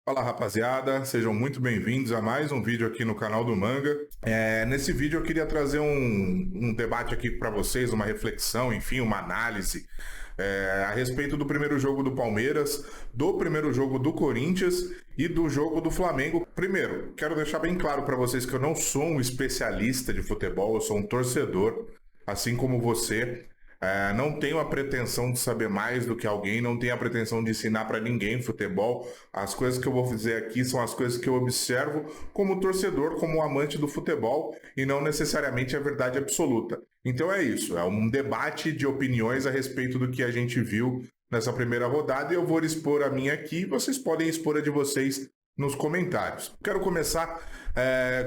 Fala rapaziada, sejam muito bem-vindos a mais um vídeo aqui no canal do Manga. Nesse vídeo eu queria trazer um debate aqui para vocês, uma reflexão, enfim, uma análise a respeito do primeiro jogo do Palmeiras, do primeiro jogo do Corinthians e do jogo do Flamengo. Primeiro, quero deixar bem claro para vocês que eu não sou um especialista de futebol, eu sou um torcedor, assim como você. Não tenho a pretensão de saber mais do que alguém, não tenho a pretensão de ensinar para ninguém futebol. As coisas que eu vou dizer aqui são as coisas que eu observo como torcedor, como amante do futebol e não necessariamente a verdade absoluta. Então é isso, é um debate de opiniões a respeito do que a gente viu nessa primeira rodada e eu vou expor a minha aqui e vocês podem expor a de vocês nos comentários. Quero começar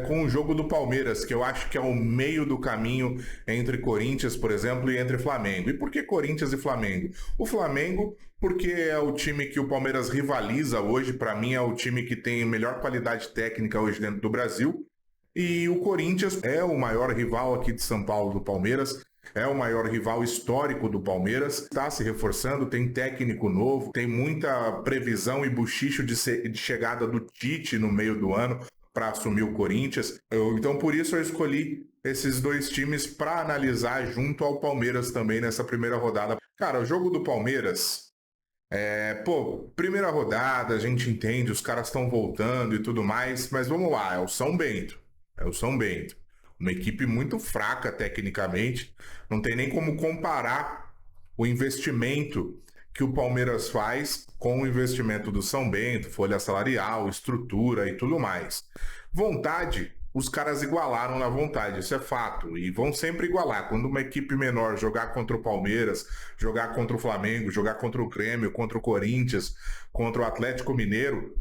com o jogo do Palmeiras, que eu acho que é o meio do caminho entre Corinthians, por exemplo, e entre Flamengo. E por que Corinthians e Flamengo? O Flamengo, porque é o time que o Palmeiras rivaliza hoje, para mim é o time que tem melhor qualidade técnica hoje dentro do Brasil. E o Corinthians é o maior rival aqui de São Paulo do Palmeiras. É o maior rival histórico do Palmeiras, está se reforçando, tem técnico novo, tem muita previsão e buchicho de chegada do Tite no meio do ano para assumir o Corinthians. Então, por isso eu escolhi esses dois times para analisar junto ao Palmeiras também nessa primeira rodada. Cara, o jogo do Palmeiras, primeira rodada, a gente entende, os caras estão voltando e tudo mais, mas vamos lá, é o São Bento. É o São Bento. Uma equipe muito fraca tecnicamente, não tem nem como comparar o investimento que o Palmeiras faz com o investimento do São Bento, folha salarial, estrutura e tudo mais. Vontade, os caras igualaram na vontade, isso é fato, e vão sempre igualar. Quando uma equipe menor jogar contra o Palmeiras, jogar contra o Flamengo, jogar contra o Grêmio, contra o Corinthians, contra o Atlético Mineiro,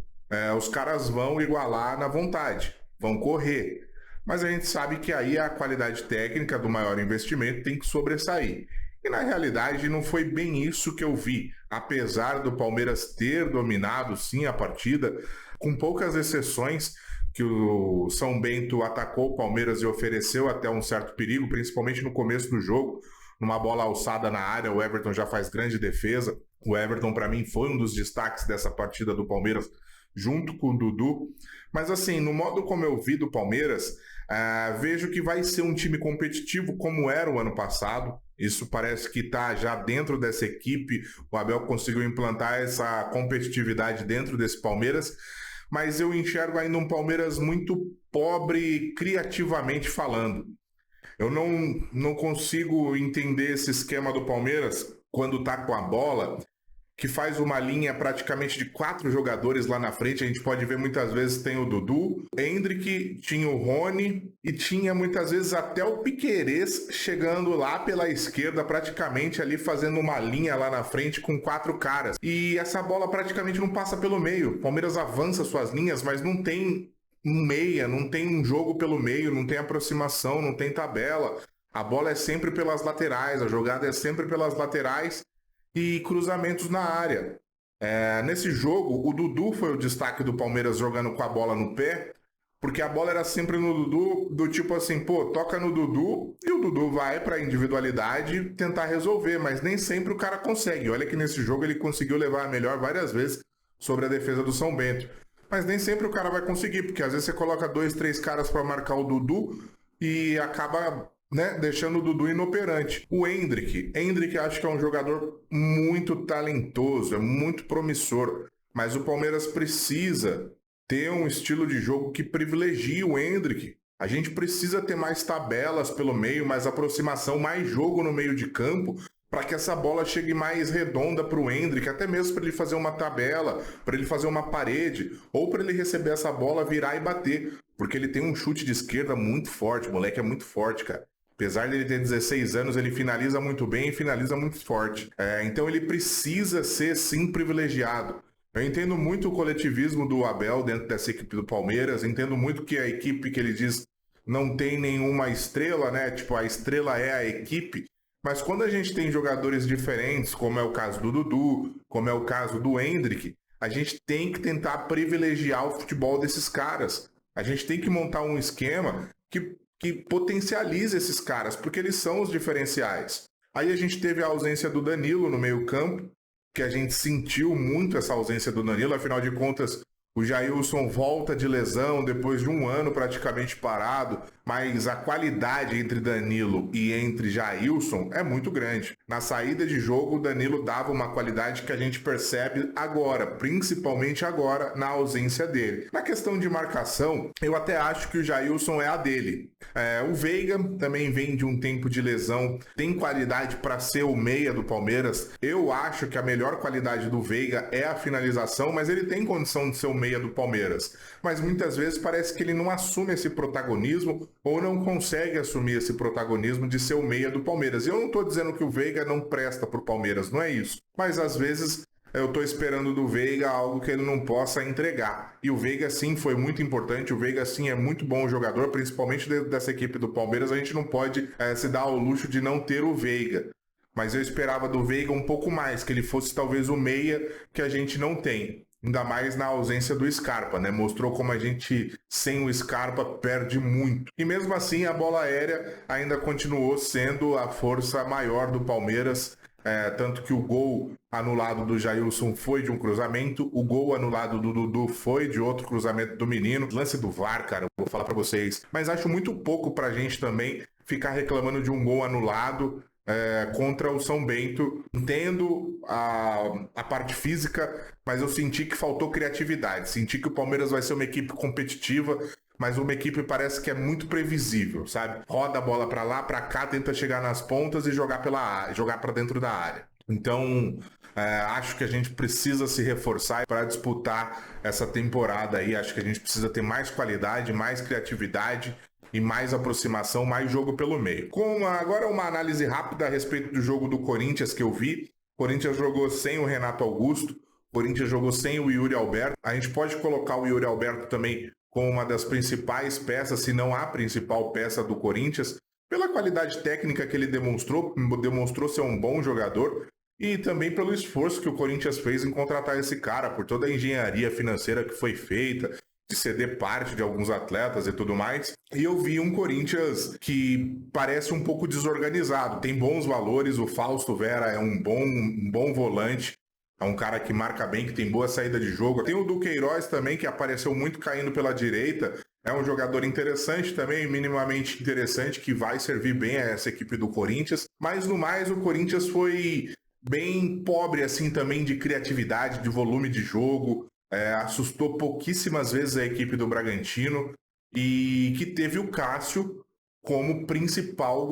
os caras vão igualar na vontade, vão correr. Mas a gente sabe que aí a qualidade técnica do maior investimento tem que sobressair. E na realidade não foi bem isso que eu vi. Apesar do Palmeiras ter dominado sim a partida, com poucas exceções, que o São Bento atacou o Palmeiras e ofereceu até um certo perigo, principalmente no começo do jogo, numa bola alçada na área, o Everton já faz grande defesa. O Everton, para mim, foi um dos destaques dessa partida do Palmeiras, junto com o Dudu. Mas assim, no modo como eu vi do Palmeiras, vejo que vai ser um time competitivo como era o ano passado. Isso parece que está já dentro dessa equipe. O Abel conseguiu implantar essa competitividade dentro desse Palmeiras. Mas eu enxergo ainda um Palmeiras muito pobre criativamente falando. Eu não consigo entender esse esquema do Palmeiras quando está com a bola, que faz uma linha praticamente de 4 jogadores lá na frente. A gente pode ver muitas vezes tem o Dudu, Endrick, tinha o Rony e tinha muitas vezes até o Piquerez chegando lá pela esquerda, praticamente ali fazendo uma linha lá na frente com 4 caras. E essa bola praticamente não passa pelo meio. O Palmeiras avança suas linhas, mas não tem um meia, não tem um jogo pelo meio, não tem aproximação, não tem tabela. A bola é sempre pelas laterais, a jogada é sempre pelas laterais e cruzamentos na área. Nesse jogo, o Dudu foi o destaque do Palmeiras jogando com a bola no pé, porque a bola era sempre no Dudu, do tipo assim, toca no Dudu, e o Dudu vai para a individualidade tentar resolver, mas nem sempre o cara consegue. Olha que nesse jogo ele conseguiu levar a melhor várias vezes sobre a defesa do São Bento. Mas nem sempre o cara vai conseguir, porque às vezes você coloca 2, 3 caras para marcar o Dudu e acaba deixando o Dudu inoperante. O Endrick acho que é um jogador muito talentoso, é muito promissor, mas o Palmeiras precisa ter um estilo de jogo que privilegie o Endrick. A gente precisa ter mais tabelas pelo meio, mais aproximação, mais jogo no meio de campo, para que essa bola chegue mais redonda para o Endrick, até mesmo para ele fazer uma tabela, para ele fazer uma parede, ou para ele receber essa bola, virar e bater, porque ele tem um chute de esquerda muito forte, o moleque é muito forte, cara. Apesar de ele ter 16 anos, ele finaliza muito bem e finaliza muito forte. Então ele precisa ser, sim, privilegiado. Eu entendo muito o coletivismo do Abel dentro dessa equipe do Palmeiras, entendo muito que a equipe que ele diz não tem nenhuma estrela, né? Tipo, a estrela é a equipe. Mas quando a gente tem jogadores diferentes, como é o caso do Dudu, como é o caso do Endrick, a gente tem que tentar privilegiar o futebol desses caras. A gente tem que montar um esquema que potencialize esses caras, porque eles são os diferenciais. Aí a gente teve a ausência do Danilo no meio-campo, que a gente sentiu muito essa ausência do Danilo, afinal de contas, O Jailson volta de lesão depois de um ano praticamente parado, mas a qualidade entre Danilo e entre Jailson é muito grande. Na saída de jogo, o Danilo dava uma qualidade que a gente percebe agora, principalmente agora, na ausência dele. Na questão de marcação, eu até acho que o Jailson é a dele. O Veiga também vem de um tempo de lesão, tem qualidade para ser o meia do Palmeiras. Eu acho que a melhor qualidade do Veiga é a finalização, mas ele tem condição de ser o meia do Palmeiras. Mas muitas vezes parece que ele não assume esse protagonismo ou não consegue assumir esse protagonismo de ser o meia do Palmeiras. E eu não estou dizendo que o Veiga não presta para o Palmeiras, não é isso. Mas às vezes eu estou esperando do Veiga algo que ele não possa entregar. E o Veiga sim foi muito importante, o Veiga sim é muito bom jogador, principalmente dentro dessa equipe do Palmeiras. A gente não pode se dar ao luxo de não ter o Veiga. Mas eu esperava do Veiga um pouco mais, que ele fosse talvez o meia que a gente não tem. Ainda mais na ausência do Scarpa, né? Mostrou como a gente, sem o Scarpa, perde muito. E mesmo assim, a bola aérea ainda continuou sendo a força maior do Palmeiras. Tanto que o gol anulado do Jailson foi de um cruzamento, o gol anulado do Dudu foi de outro cruzamento do menino. Lance do VAR, cara, eu vou falar pra vocês. Mas acho muito pouco pra gente também ficar reclamando de um gol anulado contra o São Bento. Entendo a parte física, mas eu senti que faltou criatividade. Senti que o Palmeiras vai ser uma equipe competitiva, mas uma equipe parece que é muito previsível, sabe? Roda a bola para lá, para cá, tenta chegar nas pontas e jogar para dentro da área. Então, acho que a gente precisa se reforçar para disputar essa temporada aí. Acho que a gente precisa ter mais qualidade, mais criatividade e mais aproximação, mais jogo pelo meio. Agora uma análise rápida a respeito do jogo do Corinthians que eu vi. O Corinthians jogou sem o Renato Augusto, o Corinthians jogou sem o Yuri Alberto. A gente pode colocar o Yuri Alberto também como uma das principais peças, se não a principal peça do Corinthians, pela qualidade técnica que ele demonstrou ser um bom jogador, e também pelo esforço que o Corinthians fez em contratar esse cara, por toda a engenharia financeira que foi feita, de ceder parte de alguns atletas e tudo mais. E eu vi um Corinthians que parece um pouco desorganizado, tem bons valores, o Fausto Vera é um bom volante, é um cara que marca bem, que tem boa saída de jogo. Tem o Duqueiroz também, que apareceu muito caindo pela direita, é um jogador interessante também, minimamente interessante, que vai servir bem a essa equipe do Corinthians. Mas no mais, o Corinthians foi bem pobre assim também de criatividade, de volume de jogo. Assustou pouquíssimas vezes a equipe do Bragantino e que teve o Cássio como principal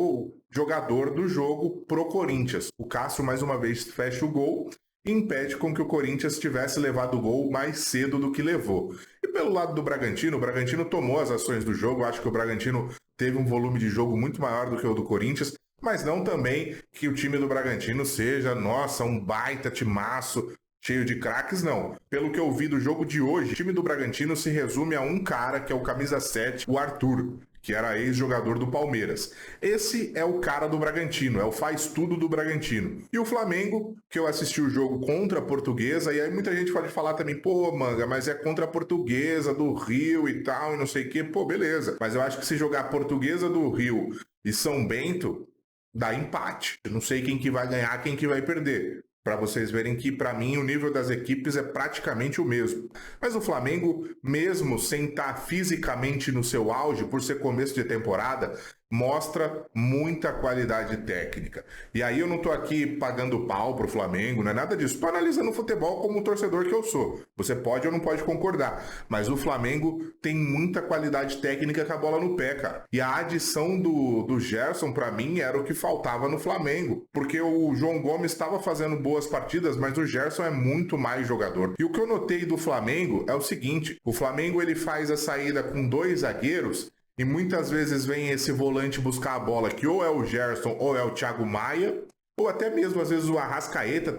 jogador do jogo pro Corinthians. O Cássio mais uma vez fecha o gol e impede com que o Corinthians tivesse levado o gol mais cedo do que levou. E pelo lado do Bragantino, o Bragantino tomou as ações do jogo. Acho que o Bragantino teve um volume de jogo muito maior do que o do Corinthians, mas não também que o time do Bragantino seja, nossa, um baita timaço, cheio de craques, não. Pelo que eu vi do jogo de hoje, o time do Bragantino se resume a um cara, que é o camisa 7, o Arthur, que era ex-jogador do Palmeiras. Esse é o cara do Bragantino, é o faz-tudo do Bragantino. E o Flamengo, que eu assisti o jogo contra a Portuguesa, e aí muita gente pode falar também, pô, Manga, mas é contra a Portuguesa do Rio e tal, e não sei o quê. Pô, beleza. Mas eu acho que se jogar Portuguesa do Rio e São Bento, dá empate. Eu não sei quem que vai ganhar, quem que vai perder. Para vocês verem que, para mim, o nível das equipes é praticamente o mesmo. Mas o Flamengo, mesmo sem estar fisicamente no seu auge, por ser começo de temporada, mostra muita qualidade técnica. E aí eu não estou aqui pagando pau pro Flamengo, não é nada disso. Estou analisando o futebol como um torcedor que eu sou. Você pode ou não pode concordar, mas o Flamengo tem muita qualidade técnica com a bola no pé, cara. E a adição do Gerson, para mim, era o que faltava no Flamengo. Porque o João Gomes estava fazendo boas partidas, mas o Gerson é muito mais jogador. E o que eu notei do Flamengo é o seguinte: o Flamengo ele faz a saída com 2 zagueiros, e muitas vezes vem esse volante buscar a bola, que ou é o Gerson ou é o Thiago Maia, ou até mesmo às vezes o Arrascaeta.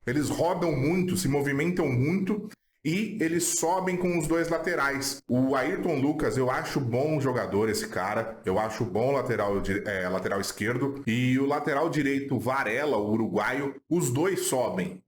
Eles rodam muito, se movimentam muito e eles sobem com os 2 laterais. O Ayrton Lucas, eu acho bom jogador esse cara, eu acho bom lateral esquerdo, e o lateral direito, Varela, o uruguaio, os dois sobem.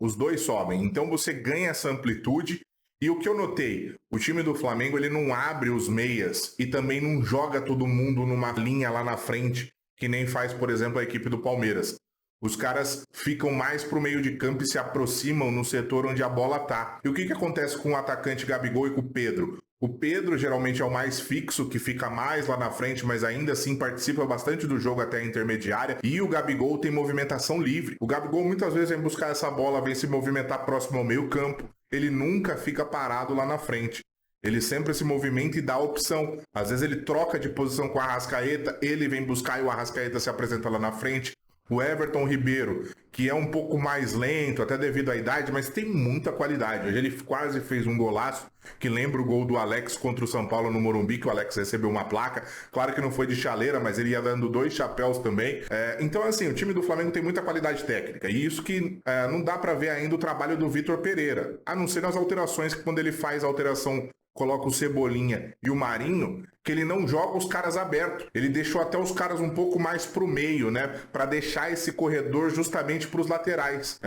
Então você ganha essa amplitude. E o que eu notei, o time do Flamengo ele não abre os meias e também não joga todo mundo numa linha lá na frente, que nem faz, por exemplo, a equipe do Palmeiras. Os caras ficam mais pro meio de campo e se aproximam no setor onde a bola tá. E o que acontece com o atacante Gabigol e com o Pedro? O Pedro geralmente é o mais fixo, que fica mais lá na frente, mas ainda assim participa bastante do jogo até a intermediária. E o Gabigol tem movimentação livre. O Gabigol muitas vezes vem buscar essa bola, vem se movimentar próximo ao meio campo. Ele nunca fica parado lá na frente. Ele sempre se movimenta e dá opção. Às vezes ele troca de posição com o Arrascaeta, ele vem buscar e o Arrascaeta se apresenta lá na frente. O Everton Ribeiro, que é um pouco mais lento, até devido à idade, mas tem muita qualidade. Hoje ele quase fez um golaço, que lembra o gol do Alex contra o São Paulo no Morumbi, que o Alex recebeu uma placa. Claro que não foi de chaleira, mas ele ia dando 2 chapéus também. Então, assim, o time do Flamengo tem muita qualidade técnica. E isso que não dá para ver ainda o trabalho do Vitor Pereira. A não ser nas alterações, que quando ele faz a alteração, coloca o Cebolinha e o Marinho, que ele não joga os caras abertos. Ele deixou até os caras um pouco mais pro meio, né? Para deixar esse corredor justamente pros laterais.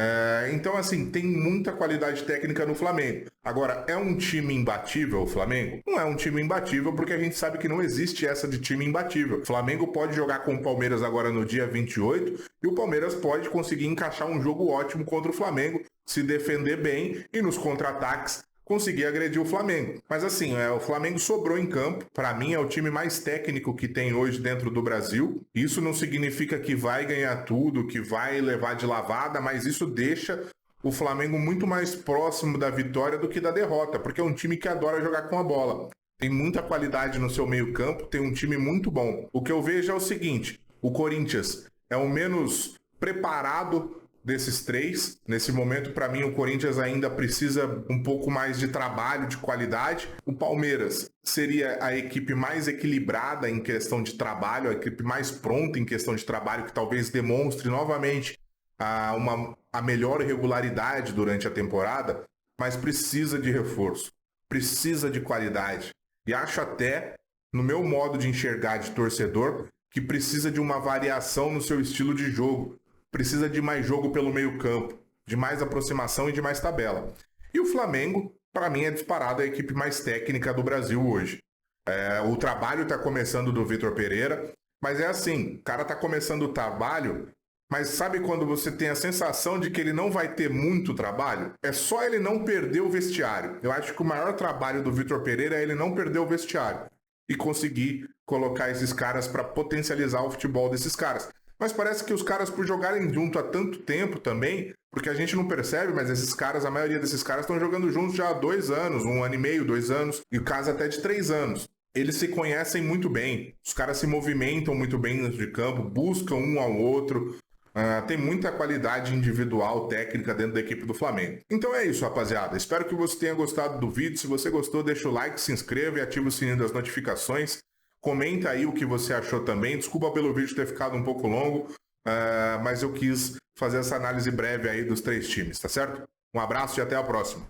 Então, assim, tem muita qualidade técnica no Flamengo. Agora, é um time imbatível o Flamengo? Não é um time imbatível, porque a gente sabe que não existe essa de time imbatível. O Flamengo pode jogar com o Palmeiras agora no dia 28 e o Palmeiras pode conseguir encaixar um jogo ótimo contra o Flamengo, se defender bem e nos contra-ataques conseguir agredir o Flamengo. Mas assim, o Flamengo sobrou em campo. Para mim é o time mais técnico que tem hoje dentro do Brasil. Isso não significa que vai ganhar tudo, que vai levar de lavada, mas isso deixa o Flamengo muito mais próximo da vitória do que da derrota, porque é um time que adora jogar com a bola. Tem muita qualidade no seu meio-campo, tem um time muito bom. O que eu vejo é o seguinte: o Corinthians é o menos preparado desses 3. Nesse momento, para mim, o Corinthians ainda precisa um pouco mais de trabalho, de qualidade. O Palmeiras seria a equipe mais equilibrada em questão de trabalho, a equipe mais pronta em questão de trabalho, que talvez demonstre novamente a melhor regularidade durante a temporada, mas precisa de reforço, precisa de qualidade. E acho até, no meu modo de enxergar de torcedor, que precisa de uma variação no seu estilo de jogo. Precisa de mais jogo pelo meio campo, de mais aproximação e de mais tabela. E o Flamengo, para mim, é disparado a equipe mais técnica do Brasil hoje. O trabalho está começando do Vitor Pereira, mas é assim, o cara está começando o trabalho, mas sabe quando você tem a sensação de que ele não vai ter muito trabalho? É só ele não perder o vestiário. Eu acho que o maior trabalho do Vitor Pereira é ele não perder o vestiário e conseguir colocar esses caras para potencializar o futebol desses caras. Mas parece que os caras, por jogarem junto há tanto tempo também, porque a gente não percebe, mas esses caras, a maioria desses caras estão jogando juntos já há 2 anos, 1 ano e meio, 2 anos, e o caso até de 3 anos. Eles se conhecem muito bem, os caras se movimentam muito bem dentro de campo, buscam um ao outro, tem muita qualidade individual, técnica dentro da equipe do Flamengo. Então é isso, rapaziada. Espero que você tenha gostado do vídeo. Se você gostou, deixa o like, se inscreva e ativa o sininho das notificações. Comenta aí o que você achou também. Desculpa pelo vídeo ter ficado um pouco longo, mas eu quis fazer essa análise breve aí dos 3 times, tá certo? Um abraço e até a próxima.